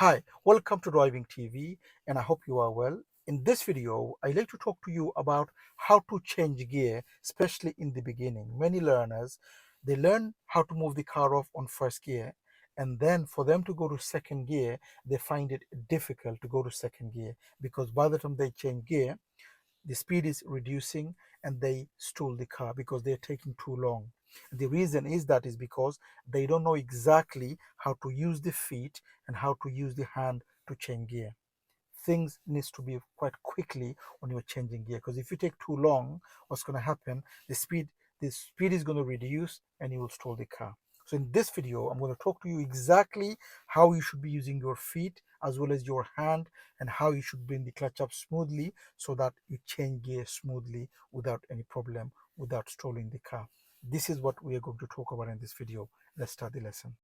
Hi, welcome to Driving TV, and I hope you are well. In this video, I'd like to talk to you about how to change gear, especially in the beginning. Many learners, they learn how to move the car off on first gear, and then for them to go to second gear, they find it difficult to go to second gear because by the time they change gear, the speed is reducing and they stall the car because they're taking too long. The reason is because they don't know exactly how to use the feet and how to use the hand to change gear. Things needs to be quite quickly when you're changing gear, because if you take too long, what's going to happen, the speed is going to reduce and you will stall the car. So in this video, I'm going to talk to you exactly how you should be using your feet as well as your hand, and how you should bring the clutch up smoothly so that you change gear smoothly without any problem, without stalling the car. This is what we are going to talk about in this video. Let's start the lesson.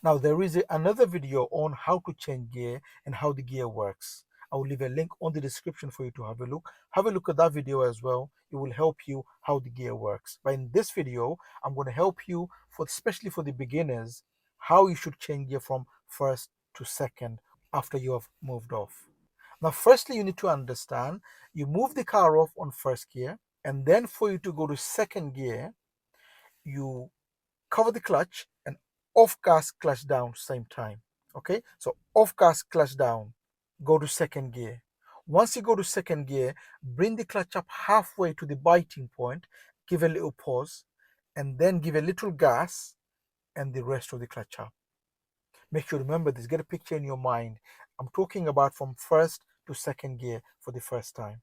Now there is another video on how to change gear and how the gear works. I will leave a link on the description for you to have a look. Have a look at that video as well. It will help you how the gear works. But in this video, I'm going to help you, especially for the beginners, how you should change gear from first to second after you have moved off. Now, firstly, you need to understand you move the car off on first gear, and then for you to go to second gear, you cover the clutch and off gas clutch down same time. Okay, so off gas clutch down, go to second gear. Once you go to second gear, bring the clutch up halfway to the biting point, give a little pause, and then give a little gas and the rest of the clutch up. Make sure, remember this, get a picture in your mind. I'm talking about from first to second gear for the first time.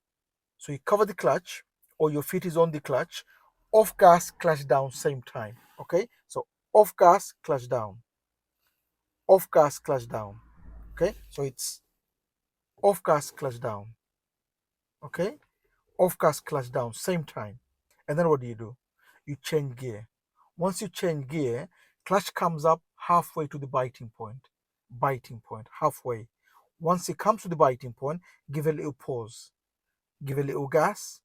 So you cover the clutch, or your feet is on the clutch, off gas clutch down same time. Okay, so off gas clutch down, off gas clutch down. Okay, so it's off gas clutch down. Okay, off gas clutch down same time. And then what do? You change gear. Once you change gear, clutch comes up halfway to the biting point halfway. Once it comes to the biting point, give a little pause, give a little gas,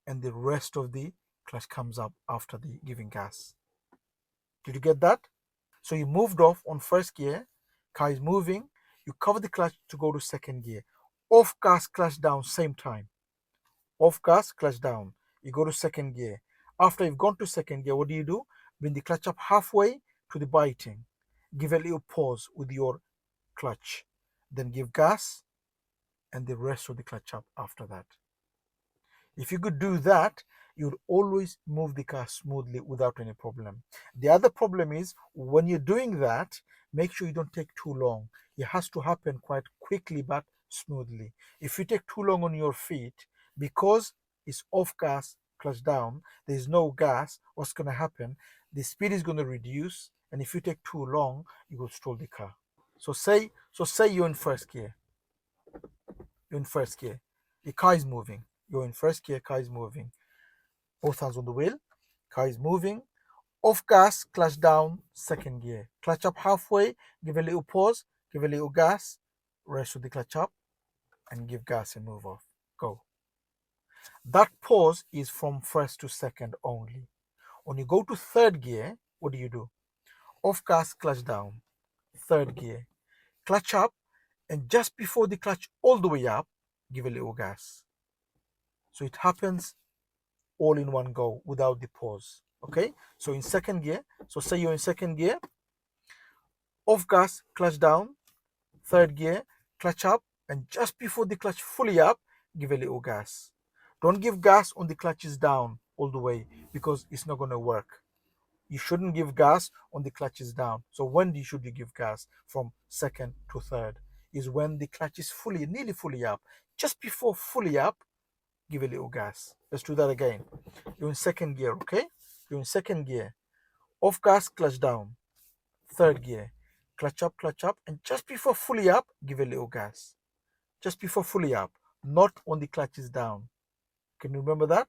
and the rest of the clutch comes up after the giving gas. Did you get that? So you moved off on first gear, car is moving, you cover the clutch to go to second gear. Off gas clutch down same time. Off gas clutch down. You go to second gear. After you've gone to second gear, what do? Bring the clutch up halfway to the biting. Give a little pause with your clutch. Then give gas and the rest of the clutch up after that. If you could do that, you'd always move the car smoothly without any problem. The other problem is when you're doing that, make sure you don't take too long. It has to happen quite quickly but smoothly. If you take too long on your feet, because it's off gas, clutch down, there's no gas, what's going to happen? The speed is going to reduce, and if you take too long, you will stall the car. So say you're in first gear. You're in first gear. The car is moving. You're in first gear, car is moving. Both hands on the wheel, car is moving. Off gas, clutch down, second gear. Clutch up halfway, give a little pause, give a little gas, rest of the clutch up, and give gas and move off. Go. That pause is from first to second only. When you go to third gear, what do? Off gas, clutch down, third gear. Clutch up, and just before the clutch all the way up, give a little gas. So it happens all in one go without the pause. Okay, so in second gear, so say you're in second gear, off gas, clutch down, third gear, clutch up, and just before the clutch fully up, give a little gas. Don't give gas on the clutches down all the way, because it's not going to work. You shouldn't give gas on the clutches down. So when should you give gas? From second to third is when the clutch is nearly fully up. Just before fully up, give a little gas. Let's do that again. You're in second gear, okay? You're in second gear. Off gas, clutch down. Third gear. Clutch up, and just before fully up, give a little gas. Just before fully up, not on the clutches down. Can you remember that?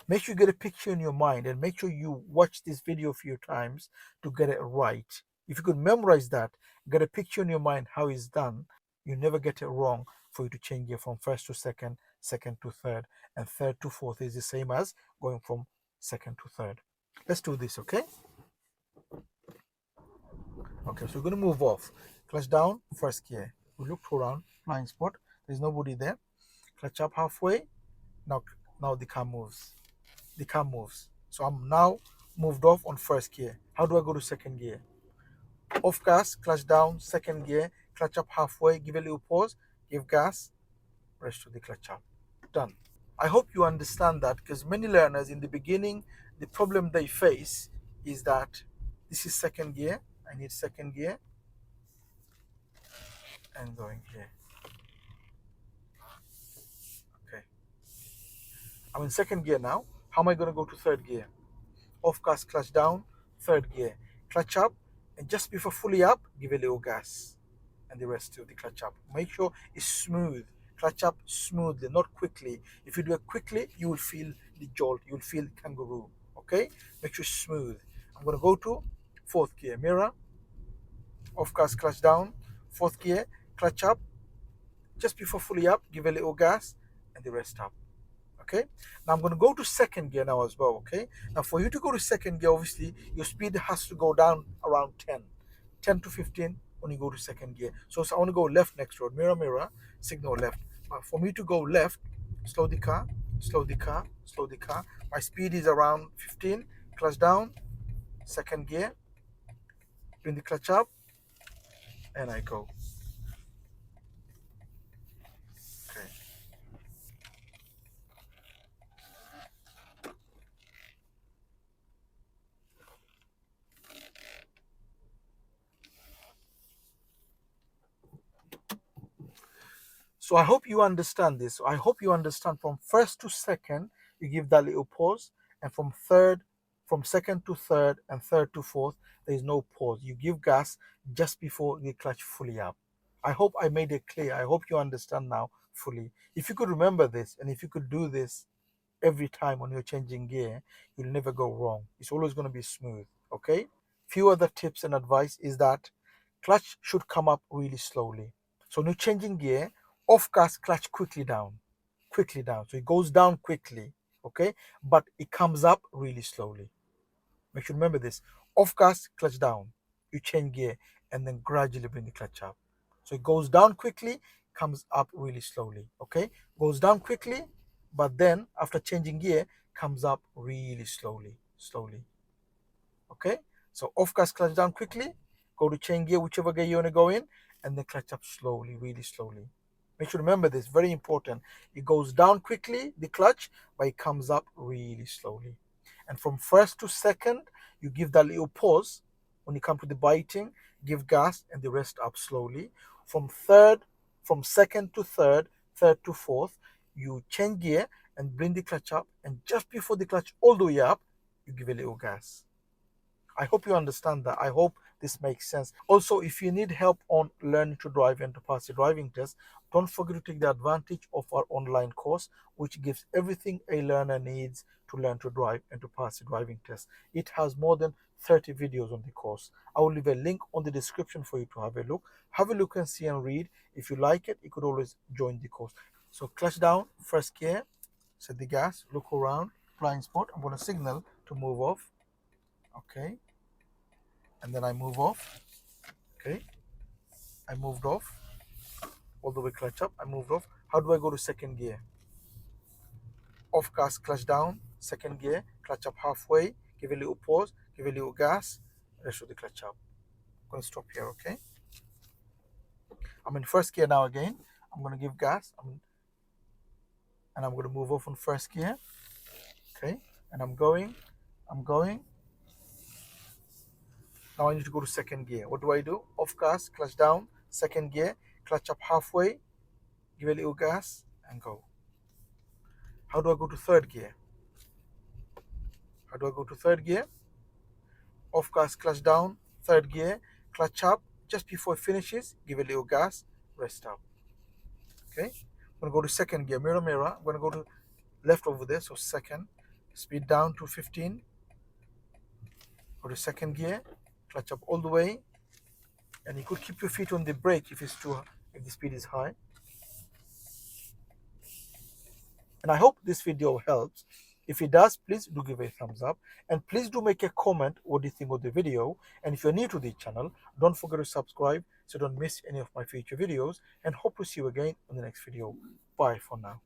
Make sure you get a picture in your mind, and make sure you watch this video a few times to get it right. If you could memorize that, get a picture in your mind how it's done, you never get it wrong for you to change gear from first to second, second to third, and third to fourth is the same as going from second to third. Let's do this, okay? Okay, so we're going to move off. Clutch down, first gear. We looked around, blind spot. There's nobody there. Clutch up halfway. Now the car moves. The car moves. So I'm now moved off on first gear. How do I go to second gear? Off gas, clutch down, second gear, clutch up halfway, give a little pause, give gas, rest to the clutch up. Done. I hope you understand that, because many learners in the beginning, the problem they face is that this is second gear. I need second gear and going here. Okay. I'm in second gear now. How am I going to go to third gear? Off gas, clutch down, third gear. Clutch up, and just before fully up, give a little gas. And the rest of the clutch up. Make sure it's smooth. Clutch up smoothly, not quickly. If you do it quickly, you will feel the jolt. You will feel kangaroo. Okay? Make sure it's smooth. I'm going to go to fourth gear. Mirror. Off gas, clutch down. Fourth gear. Clutch up. Just before fully up, give a little gas. And the rest up. Okay, now I'm going to go to second gear now as well. Okay, now for you to go to second gear, obviously your speed has to go down around 10 to 15 when you go to second gear. So I want to go left next road. Mirror, signal left. For me to go left, slow the car, slow the car, slow the car. My speed is around 15. Clutch down, second gear, bring the clutch up, and I go. Okay. So I hope you understand this. I hope you understand from first to second, you give that little pause, and from second to third, and third to fourth, there is no pause. You give gas just before the clutch fully up. I hope I made it clear. I hope you understand now fully. If you could remember this, and if you could do this every time when you're changing gear, you'll never go wrong. It's always going to be smooth. Okay? Few other tips and advice is that clutch should come up really slowly. So when you're changing gear, off gas, clutch quickly down, quickly down. So it goes down quickly, okay? But it comes up really slowly. Make sure you remember this. Off gas, clutch down. You change gear and then gradually bring the clutch up. So it goes down quickly, comes up really slowly, okay? Goes down quickly, but then after changing gear, comes up really slowly. Okay, so off gas, clutch down quickly, go to chain gear, whichever gear you want to go in, and then clutch up slowly, really slowly. Make sure to remember this, very important. It goes down quickly, the clutch, but it comes up really slowly. And from first to second, you give that little pause. When you come to the biting, give gas and the rest up slowly. From second to third, third to fourth, you change gear and bring the clutch up, and just before the clutch all the way up, you give a little gas. I hope you understand that. I hope this makes sense. Also, if you need help on learning to drive and to pass the driving test, don't forget to take the advantage of our online course, which gives everything a learner needs to learn to drive and to pass the driving test. It has more than 30 videos on the course. I will leave a link on the description for you to have a look. Have a look and see and read. If you like it, you could always join the course. So clutch down, first gear, set the gas, look around, blind spot. I'm going to signal to move off. Okay, and then I move off. Okay, I moved off all the way, clutch up, I moved off. How do I go to second gear? Off gas, clutch down, second gear, clutch up halfway, give a little pause, give a little gas, rest of the clutch up. I'm going to stop here. Okay, I'm in first gear now again. I'm going to give gas, and I'm going to move off on first gear. Okay, and I'm going. Now I need to go to second gear. What do? Off gas, clutch down, second gear, clutch up halfway, give a little gas, and go. How do I go to third gear? Off gas, clutch down, third gear, clutch up. Just before it finishes, give a little gas, rest up. Okay, I'm going to go to second gear. Mirror. I'm going to go to left over there, so second. Speed down to 15. Go to second gear, clutch up all the way, and you could keep your feet on the brake if the speed is high. And I hope this video helps. If it does, please do give a thumbs up, and please do make a comment what do you think of the video. And if you're new to the channel, don't forget to subscribe so don't miss any of my future videos, and hope to see you again on the next video. Bye for now.